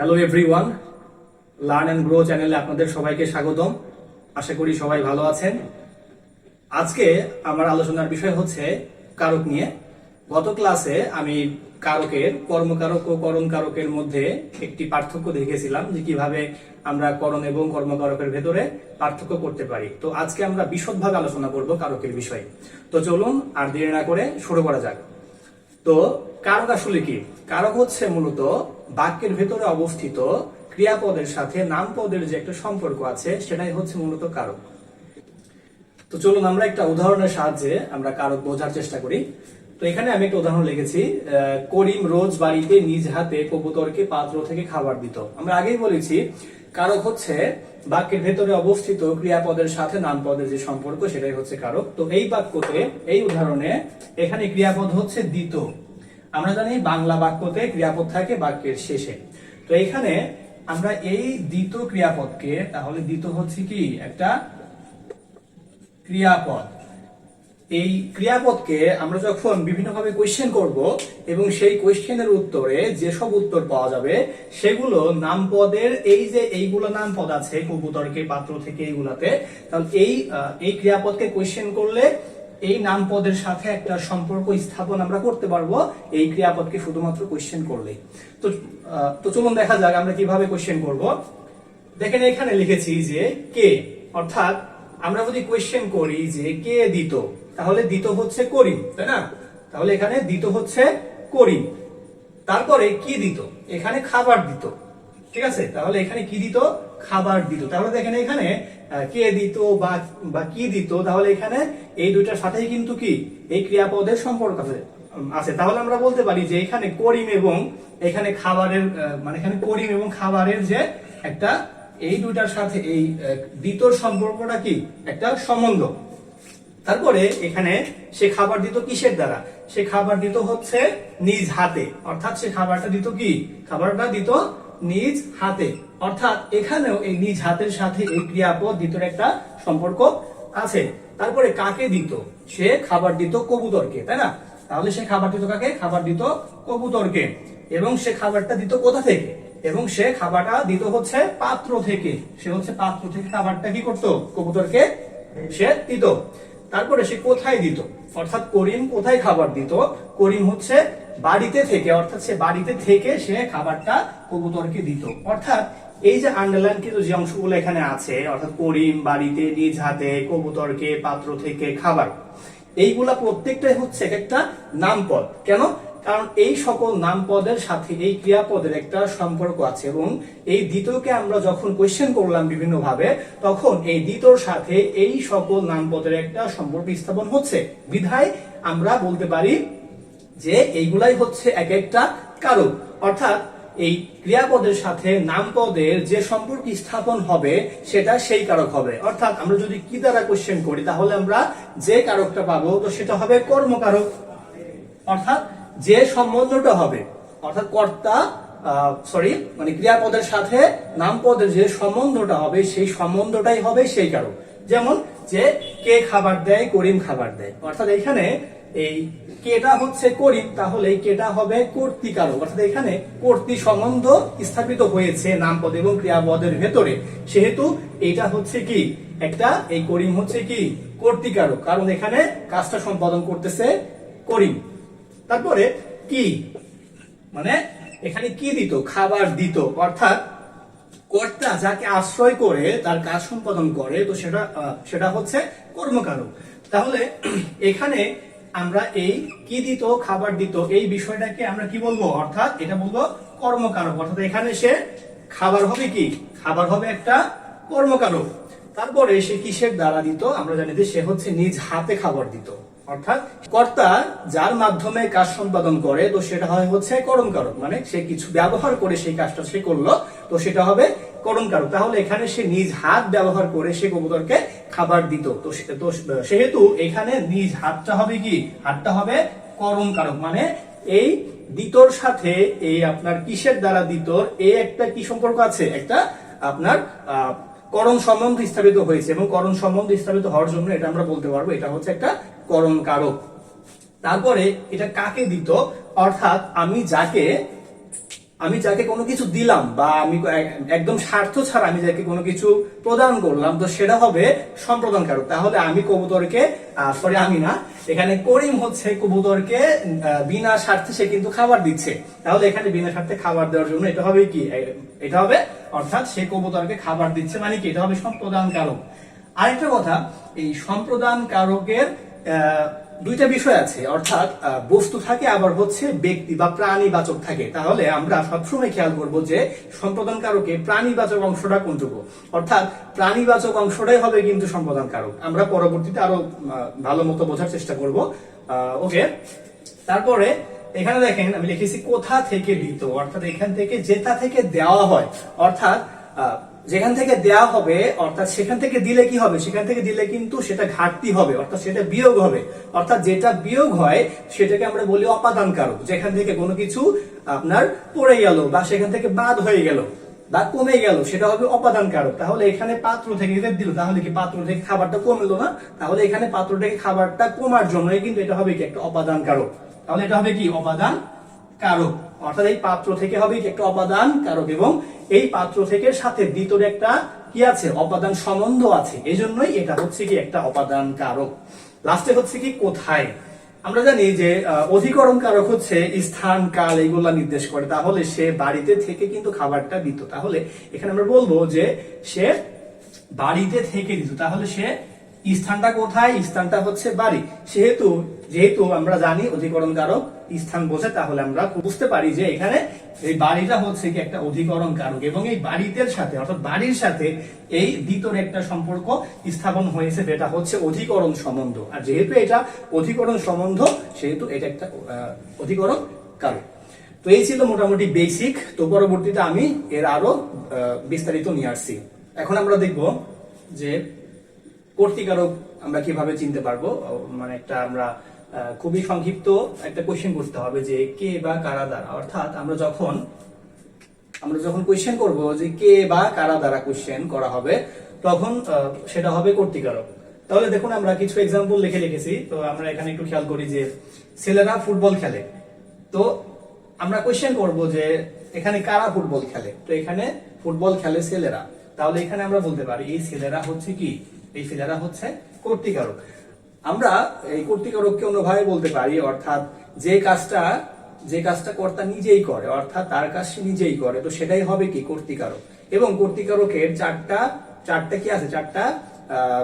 Hello everyone, learn and grow চ্যানেলে আপনাদের সবাইকে স্বাগতম। আশা করি সবাই ভালো আছেন। আজকে আমার আলোচনার বিষয় হচ্ছে কারক নিয়ে। গত ক্লাসে আমি কারকের কর্মকারক ও করণ কারকের মধ্যে একটি পার্থক্য দেখেছিলাম যে কিভাবে আমরা করণ এবং কর্মকারকের ভেতরে পার্থক্য করতে পারি। তো আজকে আমরা বিশদভাবে আলোচনা করব কারকের বিষয়ে। তো চলুন আর দেরি না করে শুরু করা যাক। তো কারক আসলে কি? কারক হচ্ছে মূলত বাক্যের ভেতরে অবস্থিত ক্রিয়াপদের সাথে নামপদের যে একটা সম্পর্ক আছে সেটাই হচ্ছে মূলত কারক। তো চলুন আমরা একটা উদাহরণের সাহায্যে আমরা কারক বোঝার চেষ্টা করি। তো এখানে আমি একটা উদাহরণ লিখেছি, করিম রোজ বাড়িতে নিজ হাতে কবুতরকে পাত্র থেকে খাবার দিত। আমরা আগেই বলেছি কারক হচ্ছে বাক্যের ভেতরে অবস্থিত ক্রিয়াপদের সাথে নামপদের যে সম্পর্ক সেটাই হচ্ছে কারক। তো এই বাক্যতে, এই উদাহরণে এখানে ক্রিয়াপদ হচ্ছে দিত। আমরা জানি বাংলা বাক্যতে ক্রিয়াপদ থাকে বাক্যের শেষে। তো এখানে আমরা এই দিত ক্রিয়াপদকে, তাহলে দিত হচ্ছে কি একটা ক্রিয়াপদ। এই ক্রিয়াপদকে আমরা যখন বিভিন্নভাবে কোয়েশ্চেন করব এবং সেই কোয়েশ্চেনের উত্তরে যেসব উত্তর পাওয়া যাবে সেগুলো নামপদের, এই যে এইগুলো নামপদ আছে কবুতরকে পাত্র থেকে এইগুলাতে, তাহলে এই ক্রিয়াপদকে কোয়েশ্চেন করলে এই নামপদের সাথে একটা সম্পর্ক স্থাপন আমরা করতে পারবো এই ক্রিয়াপদকে শুধুমাত্র কোয়েশ্চেন করলে। তো চলুন দেখা যাক আমরা কিভাবে কোয়েশ্চেন করব। দেখেন এখানে লিখেছি যে কে, অর্থাৎ আমরা যদি কোয়েশ্চেন করি যে কে দিত, তাহলে দিত হচ্ছে করিম, তাই না? তাহলে এখানে দিত হচ্ছে করিম। তারপরে কি দিত? এখানে খাবার দিত, ঠিক আছে? তাহলে এখানে কি দিত? খাবার দিত। তাহলে দেখেন এখানে কে দিত বা কি দিত, তাহলে এখানে এই দুইটার সাথেই কিন্তু কি এই ক্রিয়াপদের সম্পর্ক আছে। তাহলে আমরা বলতে পারি যে এখানে করিম এবং এখানে খাবারের, মানে এখানে করিম এবং খাবারের যে একটা, এই দুইটার সাথে এই দিতর সম্পর্কটা কি একটা সম্বন্ধ। তারপরে এখানে সে খাবার দিত কিসের দ্বারা? সে খাবার দিত হচ্ছে নিজ হাতে, অর্থাৎ সে খাবারটা দিত কি? খাবারটা দিত নিজ হাতে, অর্থাৎ এখানেও এই নিজ হাতের সাথে এই ক্রিয়াপদ দিতর একটা সম্পর্ক আছে। তারপরে কাকে দিত? সে খাবার দিত কবুতরকে, তাই না? তাহলে সে খাবার দিত কাকে? খাবার দিত কবুতরকে। এবং সে খাবারটা দিত কোথা থেকে? এবং সে খাবারটা দিত হচ্ছে পাত্র থেকে। সে হচ্ছে পাত্র থেকে খাবারটা কি করতো? কবুতরকে সে দিত। তারপরে সে কোথায় দিত? অর্থাৎ করিম কোথায় খাবার দিত? করিম হচ্ছে বাড়িতে থেকে, অর্থাৎ সে বাড়িতে থেকে সে খাবারটা কবুতরকে দিত। অর্থাৎ এই যে আন্ডারলাইন কিন্তু যে অংশগুলো এখানে আছে, অর্থাৎ করিম, বাড়িতে, নিজ হাতে, কবুতরকে, পাত্র থেকে, খাবার, এইগুলা প্রত্যেকটাই হচ্ছে একটা নামপদ। কেন? কারণ এই সকল নামপদের সাথে এই ক্রিয়াপদের একটা সম্পর্ক আছে। এবং এই দ্বিতীয়কে আমরা যখন কোয়েশ্চেন করলাম বিভিন্ন ভাবে, তখন এই দ্বিতীয়র সাথে এই সকল নামপদের একটা সম্পর্ক স্থাপন হচ্ছে। বিধায় আমরা বলতে পারি যে এইগুলাই হচ্ছে এক একটা কারক। অর্থাৎ এই ক্রিয়াপদের সাথে নামপদের যে সম্পর্ক স্থাপন হবে সেটা সেই কারক হবে। অর্থাৎ আমরা যদি কি দ্বারা কোয়েশ্চেন করি, তাহলে আমরা যে কারকটা পাবো তো সেটা হবে কর্মকারক। অর্থাৎ যে সম্বন্ধটা হবে, অর্থাৎ কর্তা মানে ক্রিয়াপদের সাথে নামপদের যে সম্বন্ধটা হবে সেই সম্বন্ধটাই হবে সেই কারক। যেমন যে কে খাবার দেয়? করিম খাবার দেয়। অর্থাৎ এখানে এই কেটা হচ্ছে করিম, তাহলে এই কেটা হবে কর্তৃকারক। অর্থাৎ এখানে কর্তৃ সম্বন্ধ স্থাপিত হয়েছে নামপদ এবং ক্রিয়াপদের ভেতরে, সেহেতু এটা হচ্ছে কি একটা, এই করিম হচ্ছে কি কর্তৃকারক, কারণ এখানে কাজটা সম্পাদন করতেছে করিম। তারপরে কি, মানে এখানে কি দিত? খাবার দিত। অর্থাৎ কর্তা যাকে আশ্রয় করে তার কাজ সম্পাদন করে, তো সেটা হচ্ছে কর্মকারক। তাহলে এখানে আমরা এই কি দিত, খাবার দিত, এই বিষয়টাকে আমরা কি বলবো? অর্থাৎ এটা বলবো কর্মকারক। অর্থাৎ এখানে সে খাবার হবে কি? খাবার হবে একটা কর্মকারক। তারপরে সে কিসের দ্বারা দিত? আমরা জানি যে সে হচ্ছে নিজ হাতে খাবার দিত। অর্থাৎ কর্তা যার মাধ্যমে কাজ সম্পাদন করে, তো সেটা হয় হচ্ছে করণকারক। মানে সে কিছু ব্যবহার করে সেই কাজটা সে করলো, তো সেটা হবে করণকারক। তাহলে এখানে সে নিজ হাত ব্যবহার করে সে কবুতরকে খাবার দিত, তো সেহেতু এখানে নিজ হাতটা হবে কি? হাতটা হবে করণকারক। মানে এই দিতর সাথে এই আপনার কিসের দ্বারা দিতর এই একটা কি সম্পর্ক আছে? একটা আপনার করণ সম্বন্ধ স্থাপিত হয়েছে, এবং করণ সম্বন্ধ স্থাপিত হওয়ার জন্য এটা আমরা বলতে পারবো এটা হচ্ছে একটা করণ কারক। তারপরে এটা কাকে দিত? অর্থাৎ আমি যাকে কোনো কিছু দিলাম বা আমি একদম স্বার্থ ছাড়া আমি যাকে কোনো কিছু প্রদান করলাম, তো সেটা হবে সম্প্রদানকারক। তাহলে আমি কবুতরকে সরি আমি না, এখানে করিম হচ্ছে কবুতরকে বিনা স্বার্থে সে কিন্তু খাবার দিচ্ছে। তাহলে এখানে বিনা স্বার্থে খাবার দেওয়ার জন্য এটা হবে কি, এটা হবে অর্থাৎ সে কবুতরকে খাবার দিচ্ছে মানে কি, এটা হবে সম্প্রদানকারক। আরেকটা কথা, এই সম্প্রদান কারকের দুইটা বিষয় আছে, অর্থাৎ বস্তু থাকে আবার হচ্ছে ব্যক্তি বা প্রাণীবাচক থাকে। তাহলে আমরা সবসময় খেয়াল করব যে সম্প্রদান কারকে প্রাণীবাচক অংশটা কোনটুকু, অর্থাৎ প্রাণীবাচক অংশটাই হবে কিন্তু সম্প্রদান কারক। আমরা পরবর্তীতে আরো ভালো মতো বোঝার চেষ্টা করব। ওকে, তারপরে এখানে দেখেন আমি লিখেছি কোথা থেকে দিত, অর্থাৎ এখান থেকে যেটা থেকে দেওয়া হয়, অর্থাৎ যেখান থেকে দেয়া হবে, অর্থাৎ সেখান থেকে দিলে কি হবে, সেখান থেকে দিলে কিন্তু সেটা ঘাটতি হবে, অর্থাৎ সেটা বিয়োগ হবে। অর্থাৎ যেটা বিয়োগ হয় সেটাকে আমরা বলি অপাদান কারক। যেখান থেকে কোনো কিছু আপনার পড়ে গেল বা সেখান থেকে বাদ হয়ে গেল বা কমে গেল, সেটা হবে অপাদান কারক। তাহলে এখানে পাত্র থেকে দিল, তাহলে কি পাত্র থেকে খাবারটা কমলো না? তাহলে এখানে পাত্র থেকে খাবারটা কমার জন্যই কিন্তু এটা হবে কি একটা অপাদান কারক। তাহলে এটা হবে কি অপাদান কারক, অর্থাৎ এই পাত্র থেকে হবে কি একটা অপাদান কারক, এবং এই পাত্র থেকে সাথে ভিতরে একটা কি আছে, অপাদান সম্বন্ধ আছে, এই জন্যই এটা হচ্ছে কি একটা অপাদান কারক। লাস্টে হচ্ছে কি কোথায়। আমরা জানি যে অধিকরণ কারক হচ্ছে স্থান কাল এইগুলা নির্দেশ করে। তাহলে সে বাড়িতে থেকে কিন্তু খাবারটা দিত, তাহলে এখানে আমরা বলবো যে সে বাড়িতে থেকে দিত। তাহলে সে স্থানটা কোথায়, স্থানটা হচ্ছে বাড়ি। যেহেতু আমরা জানি অধিকরণ কারক স্থান বোঝে, তাহলে আমরা বুঝতে পারি যে এখানে এই বাড়িটা হচ্ছে কি একটা অধিকরণ কারক, এবং এই বাড়িতে সাথে অর্থাৎ বাড়ির সাথে এই দ্বিতর একটা সম্পর্ক স্থাপন হয়েছে, যেটা হচ্ছে অধিকরণ সম্বন্ধ। আর যেহেতু এটা অধিকরণ সম্বন্ধ, সেহেতু এটা একটা অধিকরণ কারক। তো এই ছিল মোটামুটি বেসিক। তো পরবর্তীতে আমি এর আরো বিস্তারিত নিয়ে আসছি। এখন আমরা দেখব যে কর্তৃকারক আমরা কিভাবে চিনতে পারবো। মানে একটা আমরা খুবই সংক্ষিপ্ত একটা কোশ্চেন করতে হবে যে কে বা কারা দ্বারা, অর্থাৎ আমরা যখন কোশ্চেন করব যে কে বা কারা দ্বারা কোশ্চেন করা হবে, তখন সেটা হবে কর্তৃকারক। তাহলে দেখুন আমরা কিছু এক্সাম্পল লিখে রেখেছি। তো আমরা এখানে একটু খেয়াল করি যে ছেলেরা ফুটবল খেলে। তো আমরা কোশ্চেন করব যে এখানে কারা ফুটবল খেলে, তো এখানে ফুটবল খেলে ছেলেরা। তাহলে এখানে আমরা বলতে পারি এই ছেলেরা হচ্ছে কি, এই ছেলেরা হচ্ছে কর্তৃকারক। আমরা এই কর্তৃকারককে অন্যভাবে বলতে পারি, অর্থাৎ যে কাজটা কর্তা নিজেই করে, অর্থাৎ তার কাজ সে নিজেই করে, তো সেটাই হবে কি কর্তৃকারক। এবং কর্তৃকারকের চারটা কি আছে, চারটা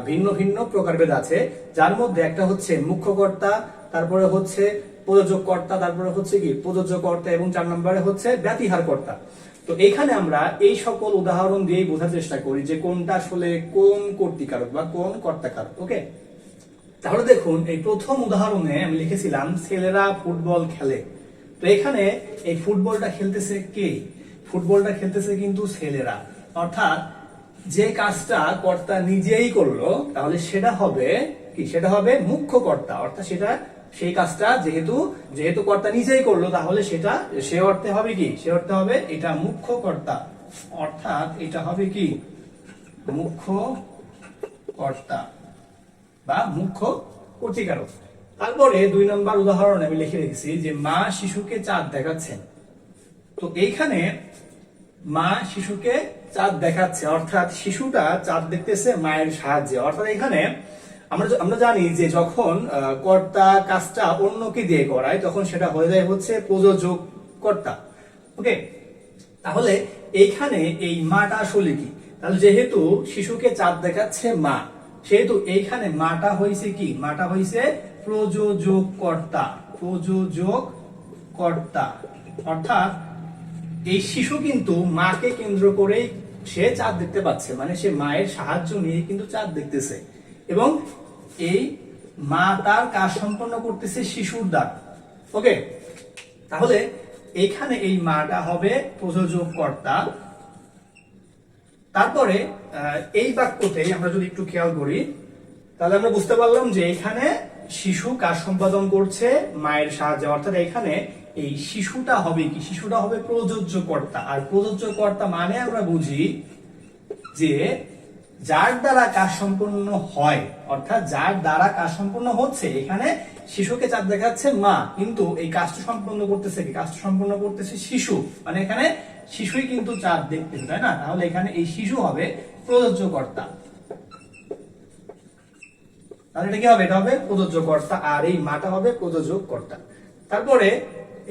ভিন্ন ভিন্ন প্রকারভেদ আছে, যার মধ্যে একটা হচ্ছে মুখ্য কর্তা, তারপরে হচ্ছে প্রযোজক কর্তা, তারপরে হচ্ছে কি প্রযোজ্য কর্তা, এবং 4 নম্বরে হচ্ছে ব্যতিহার কর্তা। তো এইখানে আমরা এই সকল উদাহরণ দিয়েই বোঝার চেষ্টা করি যে কোনটা আসলে কোন কর্তৃকারক বা কোন কর্তাকারক। ওকে, তাহলে দেখুন এই প্রথম উদাহরণে আমি লিখেছিলাম ছেলেরা ফুটবল খেলে। তো এখানে এই ফুটবলটা খেলতেছে কে, ফুটবলটা খেলতেছে কিন্তু ছেলেরা, অর্থাৎ যে কাজটা কর্তা নিজেই করলো, তাহলে সেটা হবে কি, সেটা হবে মুখ্য কর্তা। অর্থাৎ সেই কাজটা যেহেতু কর্তা নিজেই করলো, তাহলে সেটা সে অর্থে হবে কি, সে অর্থে হবে এটা মুখ্য কর্তা, অর্থাৎ এটা হবে কি মুখ্য কর্তা বা মুখ্য কর্তৃকারক। তারপরে 2 নম্বর উদাহরণ আমি লিখে রেখেছি যে মা শিশুকে চাঁদ দেখাচ্ছেন। তো এইখানে মা শিশুকে চাঁদ দেখাচ্ছে, অর্থাৎ শিশুটা চাঁদ দেখতেছে মায়ের সাহায্যে। অর্থাৎ এখানে আমরা জানি যে যখন কর্তা কাজটা অন্যকে দিয়ে করায়, তখন সেটা হয়ে যায় হচ্ছে প্রযোজক কর্তা। ওকে, তাহলে এইখানে এই মাটা আসলে কি, তাহলে যেহেতু শিশুকে চাঁদ দেখাচ্ছে মা, সেহেতু এইখানে মাটা হয়েছে কি, মাটা হয়েছে প্রযোজক কর্তা, প্রযোজক কর্তা। অর্থাৎ এই শিশু কিন্তু মাকে কেন্দ্র করেই সে চাঁদ দেখতে পাচ্ছে, মানে সে মায়ের সাহায্য নিয়ে কিন্তু চাঁদ দেখতেছে, এবং এই মা তার কাজ সম্পন্ন করতেছে শিশুর দ্বারা। ওকে, তাহলে এখানে এই মাটা হবে প্রযোজক কর্তা। তারপরে এই বাক্যতে আমরা যদি একটু খেয়াল করি, তাহলে আমরা বুঝতে পারলাম যে এখানে শিশু কাজ সম্পাদন করছে মায়ের সাহায্যে, অর্থাৎ এখানে এই শিশুটা হবে কি, শিশুটা হবে প্রযোজ্য কর্তা। আর প্রযোজ্য কর্তা মানে আমরা বুঝি যে যার দ্বারা কাজ সম্পূর্ণ হয়, অর্থাৎ যার দ্বারা কাজ সম্পূর্ণ হচ্ছে। এখানে শিশুকে চাঁদ দেখাচ্ছে মা, কিন্তু এই কাজটা সম্পূর্ণ করতেছে কি? কাজটা সম্পূর্ণ করতেছে শিশু, মানে এখানে শিশুই কিন্তু চাঁদ দেখতেছে, তাই না? তাহলে এখানে এই শিশু হবে প্রযোজ্য কর্তা। তাহলে এটা কি হবে? এটা হবে প্রযোজ্য কর্তা, আর এই মাটা হবে প্রযোজক কর্তা। তারপরে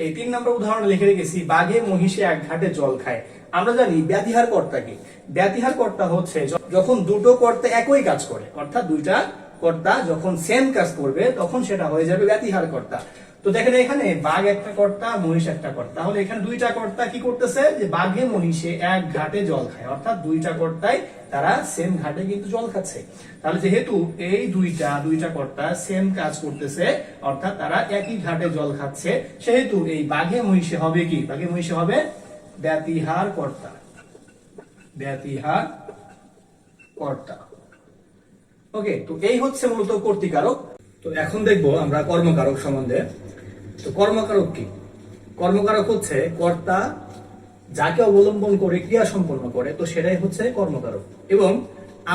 এই 3 নম্বর উদাহরণ লিখে রেখেছি, বাঘে মহিষে এক ঘাটে জল খায়। আমরা জানি ব্যতিহার কর্তা কি? ব্যতিহার কর্তা হচ্ছে যখন দুটো কর্তা একই কাজ করে, অর্থাৎ দুইটা কর্তা যখন সেম কাজ করবে তখন সেটা হয়ে যাবে ব্যতিহার কর্তা। তো দেখেন এখানে বাঘ একটা কর্তা, মহিষ একটা কর্তা। তাহলে এখানে দুইটা কর্তা কি করতেছে? যে বাঘে মহিষে এক ঘাটে জল খায়, অর্থাৎ দুইটা কর্তাই তারা সেম ঘাটে কিন্তু জল খাচ্ছে। তাহলে যেহেতু এই দুইটা কর্তা সেম কাজ করতেছে, অর্থাৎ তারা একই ঘাটে জল খাচ্ছে, সেহেতু এই বাঘে মহিষে হবে কি? বাঘে মহিষে হবে ব্যতিহার কর্তা। ব্যতিহার কর্তা। ওকে, তো এই হচ্ছে মূলত কর্তৃকারক। তো এখন দেখবো আমরা কর্মকারক সম্বন্ধে। তো কর্মকারক কি? কর্মকারক হচ্ছে কর্তা যাকে অবলম্বন করে ক্রিয়া সম্পন্ন করে, তো সেটাই হচ্ছে কর্মকারক। এবং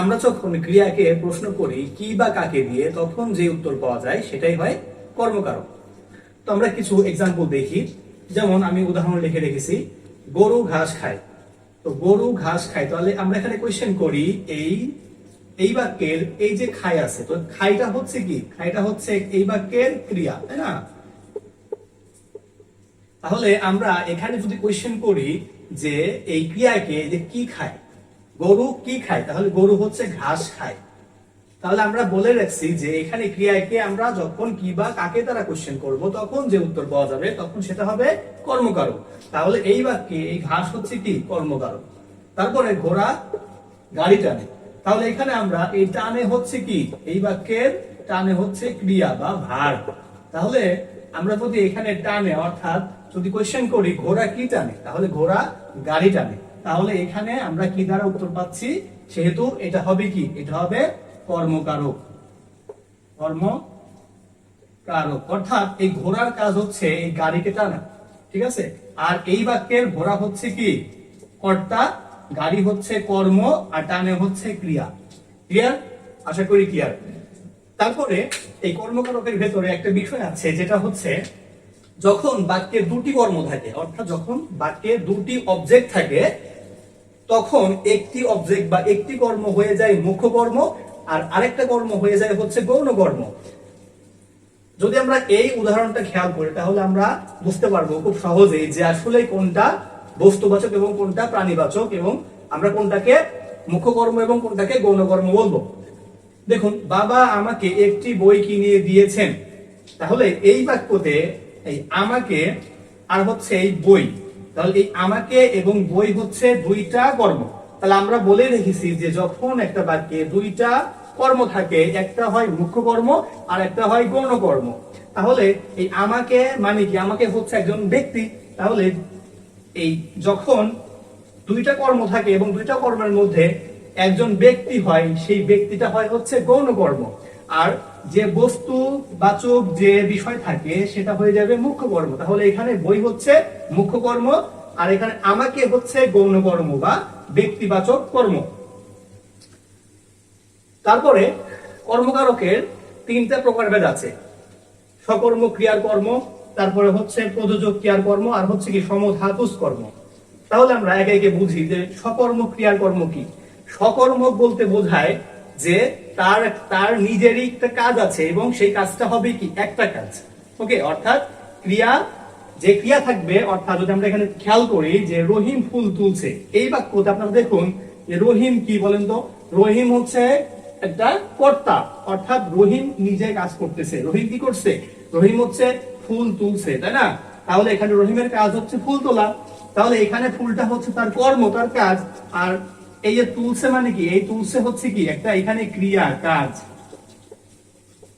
আমরা যখন ক্রিয়াকে প্রশ্ন করি কি বা কাকে দিয়ে, তখন যে উত্তর পাওয়া যায় সেটাই হয় কর্মকারক। তো আমরা কিছু এক্সাম্পল দেখি। যেমন আমি উদাহরণ লিখে রেখেছি, গরু ঘাস খায়। তো গরু ঘাস খায়, তাহলে আমরা এখানে কোয়েশ্চেন করি এই বাক্যের এই যে খাই আছে, তো খাইটা হচ্ছে কি? খাইটা হচ্ছে এই বাক্যের ক্রিয়া, তাই না? তাহলে আমরা এখানে যদি কোয়েশ্চেন করি যে এই ক্রিয়াকে যে কি খায়, গরু কি খায়, তাহলে গরু হচ্ছে ঘাস খায়। তাহলে আমরা বলে রাখছি যে এখানে ক্রিয়াকে আমরা যখন কি বা কাকে দ্বারা কোশ্চেন করব, তখন যে উত্তর পাওয়া যাবে তখন সেটা হবে কর্মকারক। তাহলে এই বাক্যে এই ঘাস হচ্ছে কি? কর্মকারক। তারপরে ঘোড়া গাড়ি টানে, তাহলে এখানে আমরা এই টানে হচ্ছে কি? এই বাক্যের টানে হচ্ছে ক্রিয়া বা ভার্ব। তাহলে আমরা যদি এখানে টানে, অর্থাৎ যদি কোশ্চেন করি ঘোড়া কি টানে, তাহলে ঘোড়া গাড়ি টানে। তাহলে এখানে আমরা কি দ্বারা উত্তর পাচ্ছি? সেহেতু এটা হবে কি? এটা হবে কর্মকারক। কর্মকারক, অর্থাৎ এই ঘোড়ার কাজ হচ্ছে এই গাড়িকে টানা, ঠিক আছে? আর এই বাক্যের ঘোড়া হচ্ছে কি? কর্তা, গাড়ি হচ্ছে কর্ম, আর টানে হচ্ছে ক্রিয়া। ক্লিয়ার? আশা করি ক্লিয়ার। তারপরে এই কর্মকারকের ভেতরে একটা বিষয় আছে, যেটা হচ্ছে যখন বাক্যে দুটি কর্ম থাকে, অর্থাৎ যখন বাক্যে দুটি অবজেক্ট থাকে, তখন একটি অবজেক্ট বা একটি কর্ম হয়ে যায় মুখ্য কর্ম, আর আরেকটা কর্ম হয়ে যায় হচ্ছে গৌণ কর্ম। যদি আমরা এই উদাহরণটা খেয়াল করি, তাহলে আমরা বুঝতে পারবো খুব সহজেই যে আসলে কোনটা বস্তুবাচক এবং কোনটা প্রাণীবাচক, এবং আমরা কোনটাকে মুখ্য কর্ম এবং কোনটাকে গৌণ কর্ম বলবো। দেখুন, বাবা আমাকে একটি বই কিনে দিয়েছেন। তাহলে এই বাক্যতে এই আমাকে আর হচ্ছে এই বই, তাহলে এই আমাকে এবং বই হচ্ছে দুইটা কর্ম। তাহলে আমরা বলে রেখেছি যে যখন একটা বাক্যে দুইটা কর্ম থাকে, একটা হয় মুখ্য কর্ম আর একটা হয় গৌণ কর্ম। তাহলে এই আমাকে মানে কি? আমাকে হচ্ছে একজন ব্যক্তি। তাহলে এই যখন দুইটা কর্ম থাকে এবং দুইটা কর্মের মধ্যে একজন ব্যক্তি হয়, সেই ব্যক্তিটা হয় হচ্ছে গৌণ কর্ম, আর যে বস্তু বাচক যে বিষয় থাকে সেটা হয়ে যাবে মুখ্য কর্ম। তাহলে এখানে বই হচ্ছে মুখ্য কর্ম, আর এখানে আমাকে হচ্ছে গৌণ কর্ম বা ব্যক্তিবাচক কর্ম। তারপরে কর্মকারকের তিনটা প্রকারভেদ আছে: সকর্ম ক্রিয়ার কর্ম, তারপরে হচ্ছে প্রযোজক ক্রিয়ার কর্ম, আর হচ্ছে কি সমধাতুজ কর্ম। তাহলে আমরা একে একে বুঝি যে সকর্ম ক্রিয়ার কর্ম কি। সকর্ম বলতে বোঝায় যে তার নিজেরই একটা কাজ আছে এবং সেই কাজটা হবে কি? একটা কাজ। ওকে, অর্থাৎ ক্রিয়া, যে ক্রিয়া থাকবে, অর্থাৎ যদি আমরা এখানে খেয়াল করি যে রহিম ফুল তুলছে, এই বাক্যতে আপনারা দেখুন যে রহিম কি বলেন তো? রহিম হচ্ছে একটা কর্তা, অর্থাৎ রহিম নিজে কাজ করতেছে। রহিম কি করছে? রহিম হচ্ছে ফুল তুলছে, তাই না? তাহলে এখানে রহিমের কাজ হচ্ছে ফুল তোলা। তাহলে এখানে ফুলটা হচ্ছে তার কর্ম, তার কাজ। আর এই যে তুলছে মানে কি? এই তুলছে হচ্ছে কি? একটা এখানে ক্রিয়া, কাজ।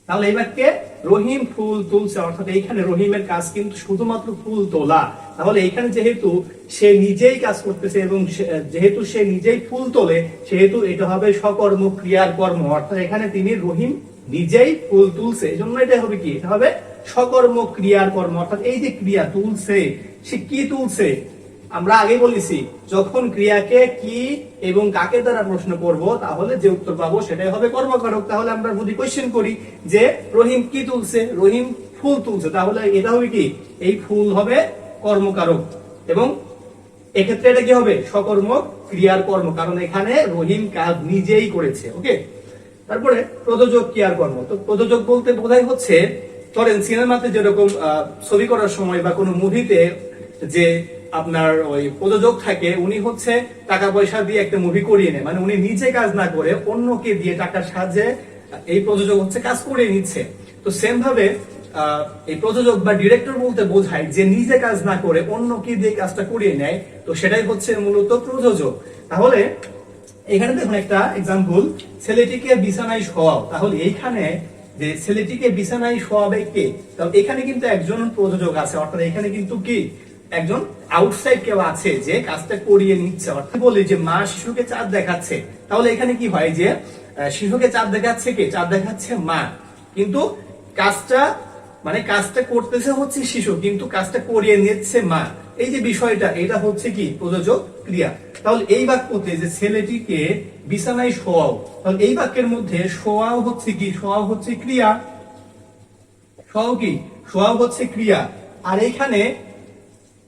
তাহলে এই বাক্যে রহিম ফুল তুলছে, অর্থাৎ এইখানে রহিমের কাজ কিন্তু শুধুমাত্র ফুল তোলা। তাহলে এখানে যেহেতু সে নিজেই কাজ করতেছে এবং যেহেতু সে নিজেই ফুল তোলে, সেহেতু এটা হবে সকর্ম ক্রিয়ার কর্ম, অর্থাৎ এখানে তিনি রহিম নিজেই ফুল তুলছে, এই জন্য এটা হবে কি? এটা হবে সকর্ম ক্রিয়ার কর্ম। অর্থাৎ এই যে ক্রিয়া তুলছে, সে কি তুলছে? আমরা আগে বলেছি যখন ক্রিয়াকে কি এবং কাকে দ্বারা প্রশ্ন করব তাহলে যে উত্তর পাবো সেটাই হবে কর্মকারক। তাহলে আমরা যদি কোশ্চেন করি যে রহিম কি তুলছে, রহিম ফুল তুলছে, তাহলে এটা হবে কি, এই ফুল হবে কর্মকারক এবং এক্ষেত্রে এটা কি হবে, সকর্মক ক্রিয়ার কর্ম, কারণ এখানে রহিম কাজ নিজেই করেছে। ওকে, তারপরে প্রযোজক ক্রিয়ার কর্ম। তো প্রযোজক বলতে বোঝাই হচ্ছে, ধরেন সিনেমাতে যেরকম ছবি করার সময় বা কোনো মুভিতে যে আপনার ওই প্রযোজক থাকে, উনি হচ্ছে টাকা পয়সা দিয়ে একটা মুভি করিয়ে নেয়, মানে উনি নিজে কাজ না করে অন্যকে দিয়ে টাকার সাহায্যে এই প্রযোজক হচ্ছে কাজ করিয়ে নিচ্ছে। তো সেম ভাবে এই প্রযোজক বা ডিরেক্টর বলতে বোঝায় যে নিজে কাজ না করে অন্যকে দিয়ে কাজটা করিয়ে নেয়, তো সেটাই হচ্ছে মূলত প্রযোজক। তাহলে এখানে দেখুন একটা এক্সাম্পল, ছেলেটিকে বিছানায় শোয়াও। তাহলে এইখানে যে ছেলেটিকে বিছানায় শোয়াবে কে, তাহলে এখানে কিন্তু একজন প্রযোজক আছে, অর্থাৎ এখানে কিন্তু কি একজন আউটসাইড কেউ আছে যে কাজটা করিয়ে নিচ্ছে। অর্থাৎ বলি যে মা শিশুকে চাঁদ দেখাচ্ছে, তাহলে এখানে কি হয় যে শিশুকে চাঁদ দেখাচ্ছে কে, চাঁদ দেখাচ্ছে মা, কিন্তু কাজটা মানে কাজটা করতেছে হচ্ছে শিশু, কিন্তু কাজটা করিয়ে নিচ্ছে মা। এই যে বিষয়টা, এটা হচ্ছে কি প্রযোজক ক্রিয়া। তাহলে এই বাক্যতে যে ছেলেটিকে বিছানায় শোয়াও, তাহলে এই বাক্যের মধ্যে শোয়াও হচ্ছে কি, শোয়াও হচ্ছে ক্রিয়া, শোয়াও কি, শোয়াও হচ্ছে ক্রিয়া। আর এখানে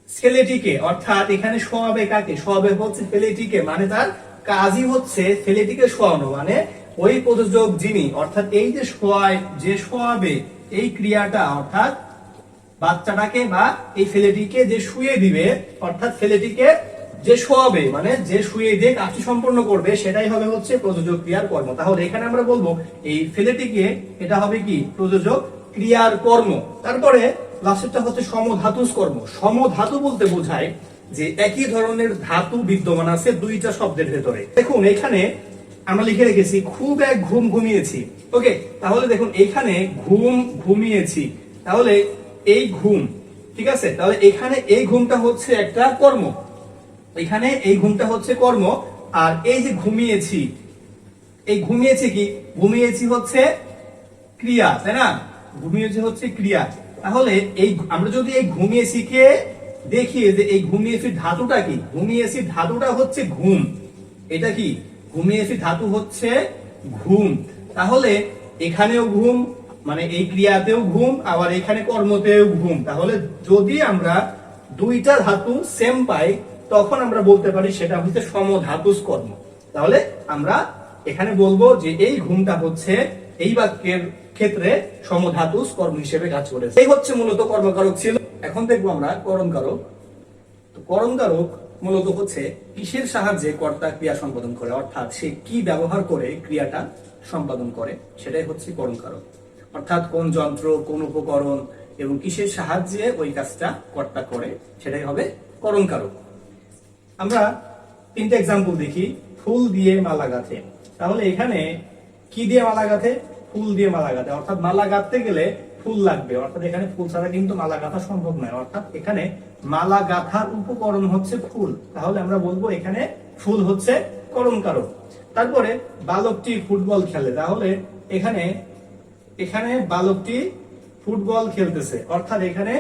ছেলেটিকে, অর্থাৎ এখানে শোয়াবে কাকে, শোয়াবে হচ্ছে ছেলেটিকে, মানে তার কাজই হচ্ছে ছেলেটিকে শোয়ানো, মানে ওই প্রযোজক যিনি, অর্থাৎ এই যে শোয়ায়, যে শোয়াবে এই ক্রিয়াটা, অর্থাৎ বাচ্চাটাকে বা এই ছেলেটিকে যে শুয়ে দিবে, অর্থাৎ ছেলেটিকে যে শোয়াবে, মানে যে শুয়ে দিয়ে কাজটি সম্পন্ন করবে, সেটাই হবে হচ্ছে প্রযোজক ক্রিয়ার কর্ম। তাহলে এখানে আমরা বলবো এই ছেলেটিকে, এটা হবে কি প্রযোজক ক্রিয়ার কর্ম। তারপরে লাস্টেরটা হচ্ছে সমধাতুস কর্ম। সমধাতু বলতে বোঝায় যে একই ধরনের ধাতু বিদ্যমান আছে দুইটা শব্দের ভেতরে। দেখুন এখানে আমরা লিখে রেখেছি খুব এক ঘুম ঘুমিয়েছি। ওকে, তাহলে দেখুন এখানে ঘুম ঘুমিয়েছি, তাহলে এই ঘুম, ঠিক আছে, তাহলে এখানে এই ঘুমটা হচ্ছে একটা কর্ম, এখানে এই ঘুমটা হচ্ছে কর্ম, আর এই যে ঘুমিয়েছি, এই ঘুমিয়েছি কি, ঘুমিয়েছি হচ্ছে ক্রিয়া, তাই না, ঘুমিয়েছি হচ্ছে ক্রিয়া। তাহলে এই আমরা যদি এই ঘুমিয়েছি কে দেখি যে এই ঘুমিয়েছি ধাতুটা কি, ঘুমিয়েছি ধাতুটা হচ্ছে ঘুম, এটা কি ঘুমিয়েছি ধাতু হচ্ছে ঘুম। তাহলে এখানেও ঘুম, মানে এই ক্রিয়াতেও ঘুম, আবার এখানে কর্মতেও ঘুম। তাহলে যদি আমরা দুইটা ধাতু সেম পাই, তখন আমরা বলতে পারি সেটা হচ্ছে সমধাতুস কর্ম। তাহলে আমরা এখানে বলবো যে এই ঘুমটা হচ্ছে এই বাক্যের ক্ষেত্রে সমধাতুস কর্ম হিসেবে কাজ করেছে। এই হচ্ছে মূলত কর্মকারক ছিল। এখন দেখবো আমরা করণকারক। তো করণকারক মূলত হচ্ছে কিসের সাহায্যে কর্তা ক্রিয়া সম্পাদন করে, অর্থাৎ সে কি ব্যবহার করে ক্রিয়াটা সম্পাদন করে, সেটাই হচ্ছে করণকারক। অর্থাৎ কোন যন্ত্র, কোন উপকরণ এবং কিসের সাহায্যে ওই কাজটা কর্তা করে, সেটাই হবে করণকারক। আমরা তিনটা এক্সাম্পল দেখি। ফুল দিয়ে মালা গাঁথে। তাহলে এখানে কি দিয়ে মালা গাঁথে, ফুল দিয়ে মালা গাঁথে, অর্থাৎ মালা গাঁথতে গেলে ফুল লাগবে, অর্থাৎ এখানে ফুল ছাড়া কিন্তু মালা গাঁথা সম্ভব নয়, অর্থাৎ এখানে মালা গাঁথার উপকরণ হচ্ছে ফুল। তাহলে আমরা বলবো এখানে ফুল হচ্ছে করণকারক। তারপরে বালকটি ফুটবল খেলে। তাহলে এখানে এখানে বালকটি ফুটবল খেলতেছে, অর্থাৎ এখানে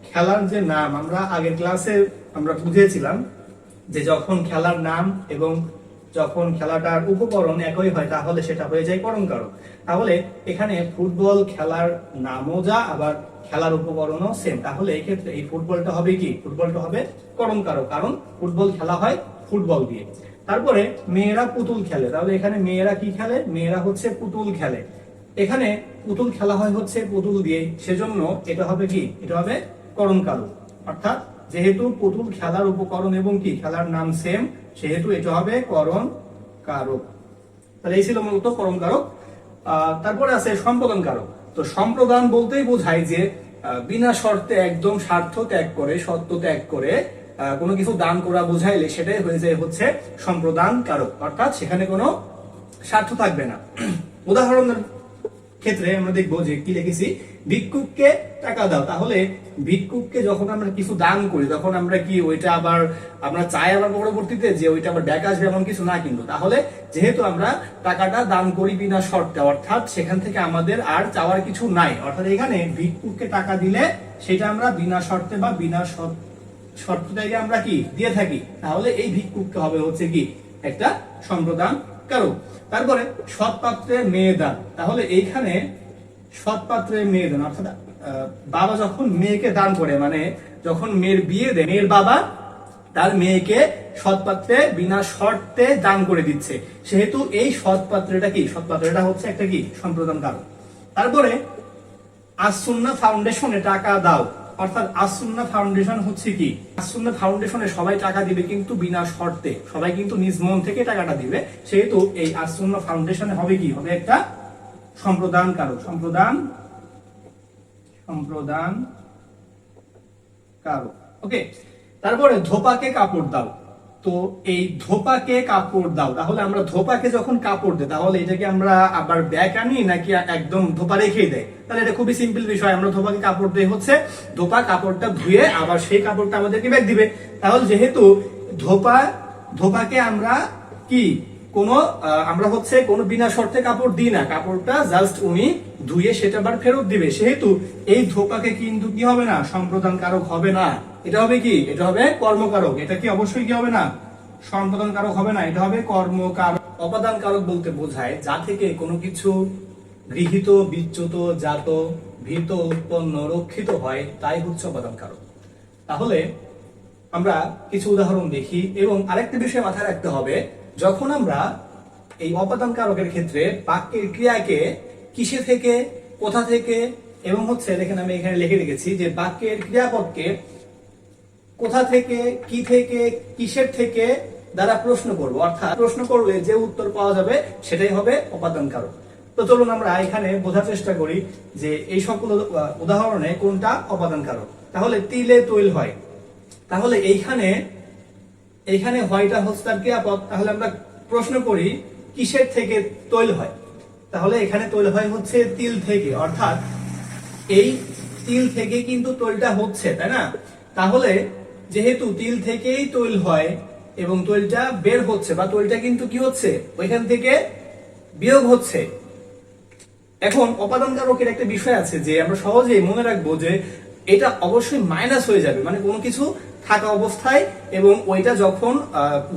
খেলার যে নাম, আমরা আগের ক্লাসে আমরা বুঝিয়েছিলাম যে যখন খেলার নাম এবং যখন খেলাটার উপকরণ একই হয়, তাহলে সেটা হয়ে যায় করণকারক। তাহলে এখানে ফুটবল খেলার নামও যা, আবার খেলার উপকরণও সেম, তাহলে এই ক্ষেত্রে এই ফুটবলটা হবে কি, ফুটবলটা হবে করণকারক, কারণ ফুটবল খেলা হয় ফুটবল দিয়ে। তারপরে মেয়েরা পুতুল খেলে। তাহলে এখানে মেয়েরা কি খেলে, মেয়েরা হচ্ছে পুতুল খেলে, এখানে পুতুল খেলা হয় হচ্ছে পুতুল দিয়ে, সেজন্য এটা হবে কি, এটা হবে করণকারক। অর্থাৎ যেহেতু পুতুল খেলার উপকরণ এবং কি খেলার নাম সেম, সেহেতু এটা হবে করণকারক। তাহলে এই ছিল মূলত করণকারক। তারপরে আছে সম্প্রদান কারক। তো সম্প্রদান বলতেই বোঝায় যে বিনা শর্তে একদম স্বার্থ ত্যাগ করে, সত্য ত্যাগ করে কোনো কিছু দান করা বোঝাইলে সেটাই হয়ে যায় হচ্ছে সম্প্রদান কারক, অর্থাৎ সেখানে কোনো স্বার্থ থাকবে না। উদাহরণের ক্ষেত্রে আমরা দেখবো যে কি লিখেছি, ভিক্ষুককে টাকা দাও। তাহলে ভিক্ষুককে যখন আমরা কিছু দান করি, তখন আমরা কি ওইটা আবার আমরা চাই আবার পরবর্তীতে যে ওইটা আবার ব্যাক আসবে এমন কিছু না, কিন্তু তাহলে যেহেতু আমরা টাকাটা দান করি বিনা শর্তে, অর্থাৎ সেখান থেকে আমাদের আর চাওয়ার কিছু নাই, অর্থাৎ এখানে ভিক্ষুককে টাকা দিলে সেটা আমরা বিনা শর্তে বা বিনা শর্তটাকে আমরা কি দিয়ে থাকি, তাহলে এই ভিক্ষুককে হবে হচ্ছে কি একটা সম্প্রদান কারক। তারপরে সৎ পাত্রে মেয়ে দান, তাহলে এইখানে সৎ পাত্রে মেয়ে দান অর্থাৎ বাবা যখন মেয়েকে দান করে, মানে যখন মেয়ের বিয়ে দেয়, মেয়ের বাবা তার মেয়েকে সৎ পাত্রে বিনা শর্তে দান করে দিচ্ছে, সেহেতু এই সৎ পাত্রটা কি, সৎ পাত্রটা হচ্ছে একটা কি সম্প্রদান কারক। তারপরে আসুন্না ফাউন্ডেশনে টাকা দাও, অর্থাৎ আসুন্না ফাউন্ডেশন হচ্ছে কি, আসুন্না ফাউন্ডেশনে সবাই টাকা দিবে কিন্তু বিনা শর্তে, সবাই কিন্তু নিজ মন থেকে টাকাটা দিবে, সেহেতু এই আসুন্না ফাউন্ডেশনে হবে কি, হবে একটা সম্প্রদান কারক, সম্প্রদান কারক। ওকে, তারপরে ধোপাকে কাপড় দাও, তো এই ধোপাকে কাপড় দাও, তাহলে আমরা ধোপাকে যখন কাপড় দেই তাহলে এটাকে আমরা আবার ব্যাক আনি নাকি একদম ধোপা রেখেই দেয়, তাহলে এটা খুবই সিম্পল বিষয়, আমরা ধোপাকে কাপড় দেই হচ্ছে ধোপা কাপড়টা ধুয়ে আবার সেই কাপড়টা আমাদেরকে ব্যাক দিবে, তাহলে যেহেতু ধোপাকে আমরা কি আমরা হচ্ছে কোনো বিনা শর্তে কাপড় দিই না, কাপড়টা জাস্ট উনি ধুয়ে সেটা আবার ফেরত দিবে, সেহেতু এই ধোপাকে কিন্তু কি হবে না, সম্প্রদান কারক হবে না, এটা হবে কি, এটা হবে কর্মকারক, এটা কি অবশ্যই কি হবে না, সম্প্রদান কারক হবে না, এটা হবে কর্মকারক। অপাদান কারক বলতে বোঝায় যা থেকে কোনো কিছু গৃহীত, বিচ্যুত, জাত, ভীত, উৎপন্ন, রক্ষিত হয়, তাই হচ্ছে অপাদান কারক। তাহলে আমরা কিছু উদাহরণ দেখি, এবং আরেকটা বিষয় মাথায় রাখতে হবে, যখন আমরা এই অপাদান কারকের ক্ষেত্রে বাক্যের ক্রিয়াকে কিসে থেকে, কোথা থেকে, এবং হচ্ছে দেখেন আমি এখানে লিখে রেখেছি যে বাক্যের ক্রিয়াপদকে কোথা থেকে, কি থেকে, কিসের থেকে দ্বারা প্রশ্ন করব, অর্থাৎ প্রশ্ন করলে যে উত্তর পাওয়া যাবে সেটাই হবে অপাদান কারক। তো চলুন আমরা এখানে বোঝার চেষ্টা করি যে এই সকল উদাহরণে কোনটা অপাদান কারক। তাহলে তিলে তৈল হয়, তাহলে এইখানে হয়টা হচ্ছে তার ক্রিয়াপদ, তাহলে আমরা প্রশ্ন করি কিসের থেকে তৈল হয়, তাহলে এখানে তৈল হয় হচ্ছে তিল থেকে, অর্থাৎ এই তিল থেকে কিন্তু তৈলটা হচ্ছে, তাই না, তাহলে যেহেতু তিল থেকেই তৈল হয় এবং তৈলটা বের হচ্ছে বা তৈলটা কিন্তু কি হচ্ছে ওইখান থেকে বিয়োগ হচ্ছে। এখন অপাদান কারকের একটা বিষয় আছে যে আমরা সহজেই মনে রাখবো যে এটা অবশ্যই মাইনাস হয়ে যাবে, মানে কোনো কিছু থাকা অবস্থায় এবং ওইটা যখন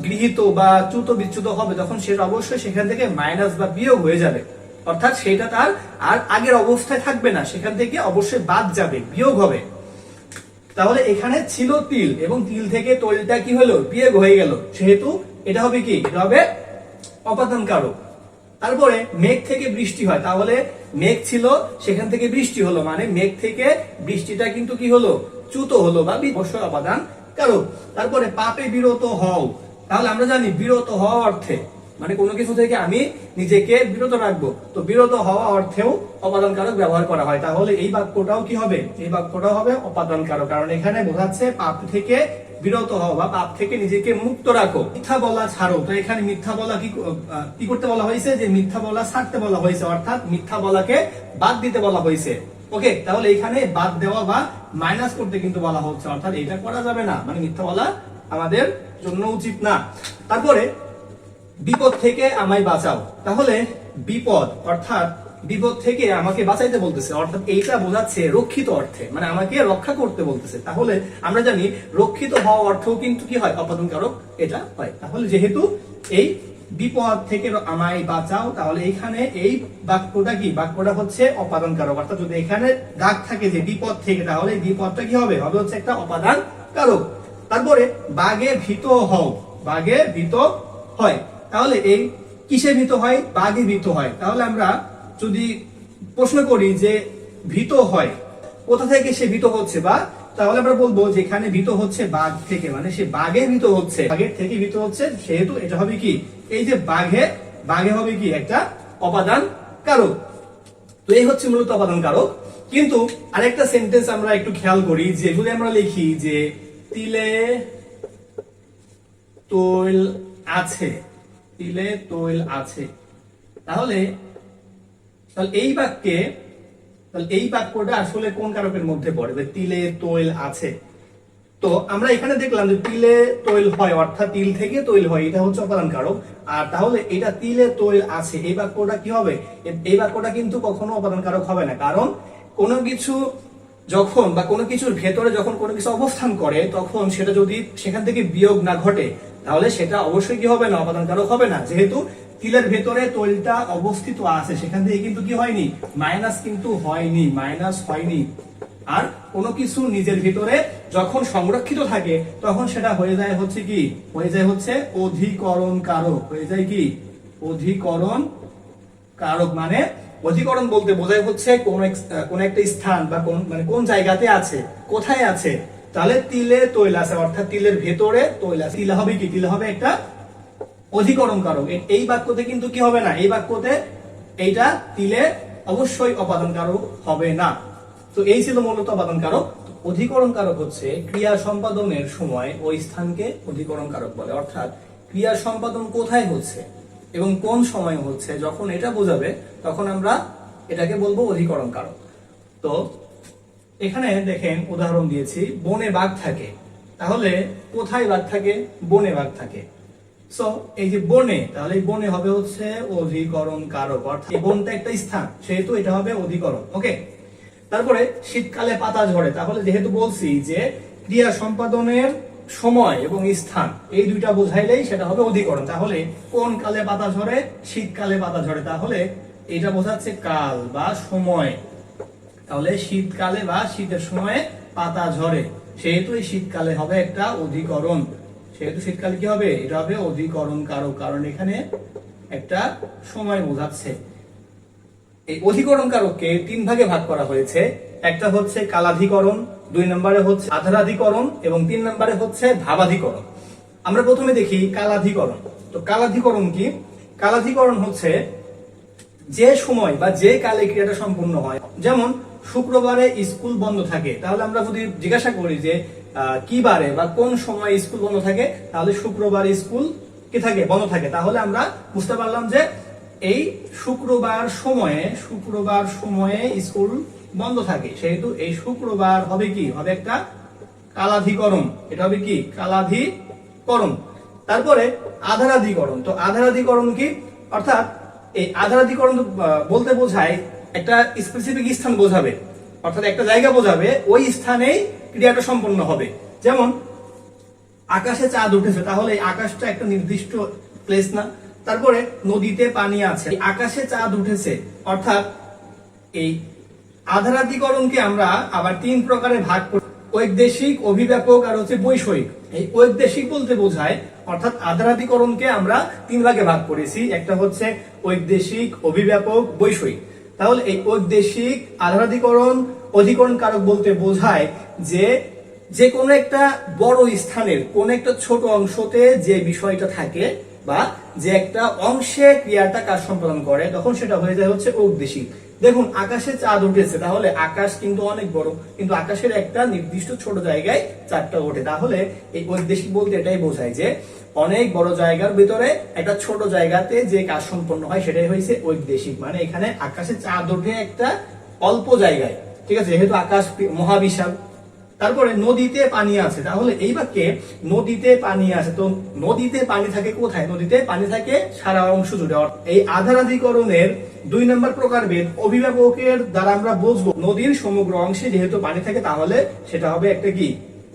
গৃহীত বা চ্যুত বিচ্যুত হবে তখন সেটা অবশ্যই সেখান থেকে মাইনাস বা বিয়োগ হয়ে যাবে, অর্থাৎ সেটা তার আর আগের অবস্থায় থাকবে না, সেখান থেকে অবশ্যই বাদ যাবে, বিয়োগ হবে। তাহলে এখানে ছিল তিল এবং তিল থেকে তৈলটা কি হলো, বিয়োগ হয়ে গেল, সেহেতু এটা হবে কি, এটা হবে অপাদান কারক। তারপরে মেঘ থেকে বৃষ্টি হয়, তাহলে মেঘ ছিল সেখান থেকে বৃষ্টি হলো, মানে মেঘ থেকে বৃষ্টিটা কিন্তু কি হলো, চ্যুত হলো বা অবশ্যই অপাদান কারক। তারপরে পাপে বিরত হও, তাহলে আমরা জানি বিরত হওয়া অর্থে মানে কোনো কিছু থেকে আমি নিজেকে বিরত রাখবো, তো বিরত হওয়া অর্থেও অপাদান কারক ব্যবহার করা হয়, তাহলে এই বাক্যটাও কি হবে, এই বাক্যটাও হবে অপাদান কারক, কারণ এখানে বোঝাচ্ছে পাপ থেকে বিরত হও বা পাপ থেকে নিজেকে মুক্ত রাখো। মিথ্যা বলা ছাড়ো, তো এখানে মিথ্যা বলা কি করতে বলা হয়েছে, যে মিথ্যা বলা ছাড়তে বলা হয়েছে, অর্থাৎ মিথ্যা বলাকে বাদ দিতে বলা হয়েছে। ওকে, তাহলে এখানে বাদ দেওয়া বা মাইনাস করতে কিন্তু বলা হচ্ছে, অর্থাৎ এটা করা যাবে না, মানে মিথ্যা বলা আমাদের জন্য উচিত না। তারপরে বিপদ থেকে আমায় বাঁচাও, তাহলে বিপদ অর্থাৎ বিপদ থেকে আমাকে বাঁচাইতে বলতেছে, অর্থাৎ এইটা বোঝাচ্ছে রক্ষিত অর্থে, মানে আমাকে রক্ষা করতে বলতেছে। তাহলে আমরা জানি রক্ষিত হওয়া অর্থও কিন্তু কি হয়, অপাদান কারক এটা হয়। তাহলে যেহেতু এই বিপদ থেকে আমায় বাঁচাও, তাহলে এখানে এই বাক্যটা কি, বাক্যটা হচ্ছে অপাদান কারক, অর্থাৎ যদি এখানে দাগ থাকে যে বিপদ থেকে, তাহলে বিপদটা কি হবে, হবে হচ্ছে একটা অপাদান কারক। তারপরে বাঘে ভীত হও, বাঘে ভীত হয়, তাহলে এই কিসে ভীত হয়, বাঘে ভীত হয়, তাহলে আমরা যদি প্রশ্ন করি যে ভীত হয় কোথা থেকে, সে ভীত হচ্ছে, বা তাহলে আমরা বলবো যে এখানে ভীত হচ্ছে বাঘ থেকে, মানে সে বাঘে ভীত হচ্ছে, বাঘের থেকে ভীত হচ্ছে, সেহেতু এটা হবে কি, এই যে বাঘে হবে কি একটা অপাদান কারক। তো এই হচ্ছে মূলত অপাদান কারক। কিন্তু আরেকটা সেন্টেন্স আমরা একটু খেয়াল করি, যে যদি আমরা লিখি যে তিলে তৈল আছে, তিলে তৈল আছে, তাহলে এই বাক্যে, তাহলে এই বাক্যটা আসলে কোন কারকের মধ্যে পড়ে, তিলে তৈল আছে। তো আমরা এখানে দেখলাম যে তিলে তৈল হয়, অর্থাৎ তিল থেকে তৈল হয়, এটা হচ্ছে অপাদান কারক। আর তাহলে এটা তিলে তৈল আছে, এই বাক্যটা কি হবে, এই বাক্যটা কিন্তু কখনো অপাদান কারক হবে না, কারণ কোনো কিছু যখন বা কোনো কিছুর ভেতরে যখন কোনো কিছু অবস্থান করে তখন সেটা যদি সেখান থেকে বিয়োগ না ঘটে তাহলে সেটা অবশ্যই কি হবে না, অপাদান কারক হবে না। যেহেতু তিলের ভেতরে তৈলটা অবস্থিত আছে সেখান থেকে কিন্তু কি হয়নি, মাইনাস কিন্তু হয়নি, মাইনাস হয়নি। আর কোনো কিছু নিজের ভিতরে যখন সংরক্ষিত থাকে তখন সেটা হয়ে যায় হচ্ছে কি, হয়ে যায় হচ্ছে অধিকরণ কারক, হয়ে যায় কি অধিকরণ কারক। মানে অধিকরণ বলতে বোঝায় হচ্ছে কোন একটা স্থান বা কোন মানে কোন জায়গাতে আছে, কোথায় আছে। তাহলে তিলে তৈল আছে অর্থাৎ তিলের ভেতরে তৈল আছে, তিলে হবে কি, তিলে হবে একটা অধিকরণ কারক। এই বাক্যতে কিন্তু কি হবে না, এই বাক্যতে এইটা তিলে অবশ্যই অপাদান কারক হবে না। তো এই ছিল মূলত অপাদান কারক। অধিকরণ কারক হচ্ছে ক্রিয়া সম্পাদনের সময় ওই স্থানকে অধিকরণ কারক বলে, অর্থাৎ ক্রিয়া সম্পাদন কোথায় হচ্ছে এবং কোন সময় হচ্ছে যখন এটা বোঝাবে তখন আমরা এটাকে বলবো অধিকরণ কারক। তো এখানে দেখেন উদাহরণ দিয়েছি, বনে বাঘ থাকে, তাহলে কোথায় বাঘ থাকে, বনে বাঘ থাকে। সো এই যে বনে, তাহলে এই বনে হবে হচ্ছে অধিকরণ কারক, অর্থাৎ এই বনটা একটা স্থান সেহেতু এটা হবে অধিকরণ। ওকে, তারপরে শীতকালে পাতা ঝরে, তাহলে যেহেতু বলছি যে ক্রিয়া সম্পাদনের সময় এবং স্থান এই দুইটা বোঝাইলেই সেটা হবে অধিকরণ। তাহলে কোন কালে পাতা ঝরে, শীতকালে পাতা ঝরে, তাহলে এটা বোঝাচ্ছে কাল বা সময়। তাহলে শীতকালে বা শীতের সময়ে পাতা ঝরে, সেহেতু এই শীতকালে হবে একটা অধিকরণ, সেহেতু শীতকালে কি হবে, এটা হবে অধিকরণ কারক, কারণ এখানে একটা সময় বোঝাচ্ছে। এই অধিকরণ কারককে তিন ভাগে ভাগ করা হয়েছে, একটা হচ্ছে কালাধিকরণ, 2 নম্বরে হচ্ছে আধারাধিকরণ এবং 3 নম্বরে হচ্ছে ভাবাধিকরণ। আমরা প্রথমে দেখি কালাধিকরণ। তো কালাধিকরণ কি, কালাধিকরণ হচ্ছে যে সময় বা যে কালে ক্রিয়াটা সম্পূর্ণ হয়। যেমন শুক্রবারে স্কুল বন্ধ থাকে, তাহলে আমরা যদি জিজ্ঞাসা করি যে কি বারে বা কোন সময় স্কুল বন্ধ থাকে, তাহলে শুক্রবার স্কুল কি থাকে, বন্ধ থাকে। তাহলে আমরা বুঝতে পারলাম যে এই শুক্রবার সময়ে স্কুল বন্ধ থাকে, সেহেতু এই শুক্রবার হবে কি, হবে একটা কালাধিকরণ, এটা হবে কি কালাধিকরণ। তারপরে আধারাধিকরণ। তো আধারাধিকরণ কি, অর্থাৎ এই আধারাধিকরণ বলতে বোঝায় একটা স্পেসিফিক স্থান বোঝাবে, অর্থাৎ একটা জায়গা বোঝাবে, ওই স্থানেই ক্রিয়াটা সম্পন্ন হবে। যেমন আকাশে চাঁদ উঠেছে, তাহলে এই আকাশটা একটা নির্দিষ্ট প্লেস না। তারপরে নদীতে পানি আছে, আকাশে চাঁদ উঠেছে, অর্থাৎ এই আধারাধিকরণকে আমরা আবার 3 প্রকারে ভাগ করি, ঐদেশিক, অভিব্যাপক আর হচ্ছে বৈষয়িক। এই ঐদেশিক বলতে বোঝায়, অর্থাৎ আধারাধিকরণকে আমরা 3 ভাগে ভাগ করেছি, একটা হচ্ছে ঐদেশিক, অভিব্যাপক, বৈষয়িক। তাহলে এই ঐদেশিক আধারাধিকরণ অধিকরণ কারক বলতে বোঝায় যে যে কোনো একটা বড় স্থানের কোন একটা ছোট অংশতে যে বিষয়টা থাকে বা যে একটা অংশে ক্রিয়াটা কাজ সম্পাদন করে, তখন সেটা হয়ে যায় হচ্ছে ঔদেশিক। দেখুন আকাশে চাঁদ উঠেছে, তাহলে আকাশ কিন্তু অনেক বড়, কিন্তু আকাশের একটা নির্দিষ্ট ছোট জায়গায় চাঁদটা ওঠে। তাহলে এই ঐদেশিক বলতে এটাই বোঝায় যে অনেক বড় জায়গার ভিতরে একটা ছোট জায়গাতে যে কাজ সম্পন্ন হয় সেটাই হয়েছে ঐদেশিক। মানে এখানে আকাশে চাঁদ ওঠে একটা অল্প জায়গায়, ঠিক আছে, যেহেতু আকাশ মহাবিশাল। তারপরে নদীতে পানি আছে, তাহলে এই বাক্যে নদীতে পানি আছে, তো নদীতে পানি থাকে কোথায়, নদীতে পানি থাকে সারা অংশ জুড়ে। এই আধারাধিকরণের 2 নম্বর প্রকারভেদ অভিভাবকের দ্বারা আমরা বুঝবো নদীর সমগ্র অংশে যেহেতু পানি থাকে তাহলে সেটা হবে একটা কি,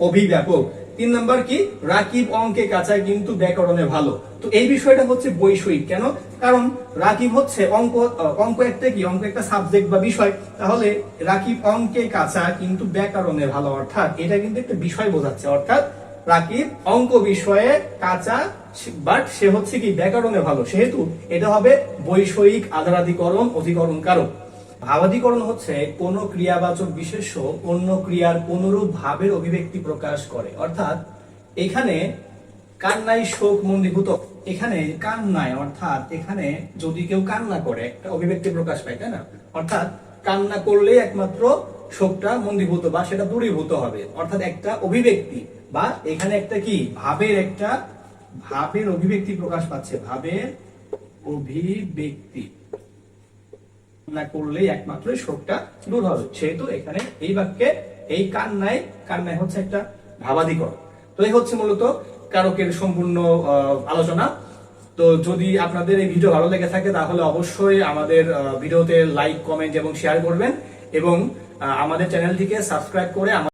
অভিব্যাপক। 3 নম্বর কি, রাকিব অঙ্কে কাঁচা কিন্তু ব্যাকরণে ভালো। তো এই বিষয়টা হচ্ছে বৈষয়িক। কেন, কারণ রাকিব হচ্ছে অঙ্ক একটা কি, অঙ্ক একটা সাবজেক্ট বা বিষয়, তাহলে রাকিব অঙ্কে কাঁচা কিন্তু ব্যাকরণে ভালো, অর্থাৎ এটা কিন্তু একটা বিষয় বোঝাচ্ছে, অর্থাৎ রাকিব অঙ্ক বিষয়ে কাঁচা বাট সে হচ্ছে কি ব্যাকরণে ভালো, সেহেতু এটা হবে বৈষয়িক আধারাধিকরণ অধিকরণ কারক। ভাবাধিকরণ হচ্ছে কোন ক্রিয়াবাচক বিশেষ্য অন্য ক্রিয়ার কোনরূপ ভাবের অভিব্যক্তি প্রকাশ করে, অর্থাৎ এখানে কান্নায় শোক মন্দীভূত, এখানে কান্নায় অর্থাৎ এখানে যদি কেউ কান্না করে একটা অভিব্যক্তি প্রকাশ পায়, তাই না, অর্থাৎ কান্না করলে একমাত্র শোকটা মন্দীভূত বা সেটা দূরীভূত হবে, অর্থাৎ একটা অভিব্যক্তি বা এখানে একটা কি ভাবের অভিব্যক্তি প্রকাশ পাচ্ছে, ভাবের অভিব্যক্তি না করলেই একমাত্র শোকটা দূর হবে, সেহেতু এখানে এই বাক্যে এই কান্নায় হচ্ছে একটা ভাবাধিকরণ। তো এই হচ্ছে মূলত কারকের সম্পূর্ণ আলোচনা। তো যদি আপনাদের এই ভিডিও ভালো লেগে থাকে তাহলে অবশ্যই আমাদের ভিডিওতে লাইক, কমেন্ট এবং শেয়ার করবেন এবং আমাদের চ্যানেলটিকে সাবস্ক্রাইব করে